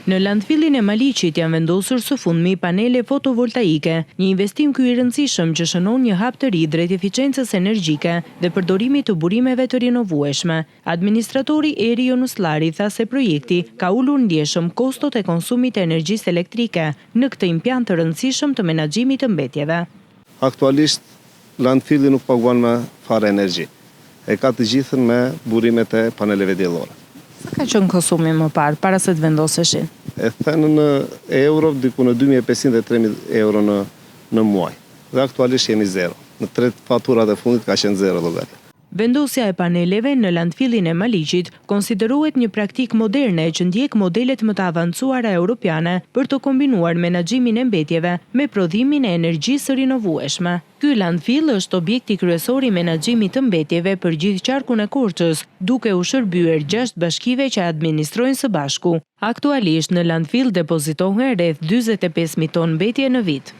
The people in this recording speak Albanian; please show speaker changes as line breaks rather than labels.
Në landfillin e Maliqit janë vendosur së fundmi panele fotovoltaike, një investim ky i rëndësishëm që shënon një hap të ri drejt eficiencës energjike dhe përdorimit të burimeve të rinovueshme. Administratori Eri Jonuslari tha se projekti ka ulur ndjeshëm kostot e konsumit të energjisë elektrike në këtë impiant të rëndësishëm të menaxhimit të mbetjeve.
Aktualisht landfilli nuk paguan me fare energji. E ka të gjithën me burimet e paneleve diellore.
Sa ka qenë konsumi më parë, para se të vendoseshin?
E thënë në euro, diku në 2.500 dhe 3.000 euro në muaj. Dhe aktualisht jemi zero. Në 3 faturat e fundit ka qenë zero llogari.
Vendosja e paneleve në landfillin e Maliqit konsiderohet një praktik moderne që ndjek modelet më të avancuara europiane për të kombinuar menaxhimin e mbetjeve me prodhimin e energjisë rinovueshme. Ky landfill është objekti kryesor i menaxhimit të mbetjeve për gjithë qarkun e Korçës, duke u shërbyer 6 bashkive që administrojnë së bashku. Aktualisht në landfill depozitohen rreth 45.000 tonë mbetje në vit.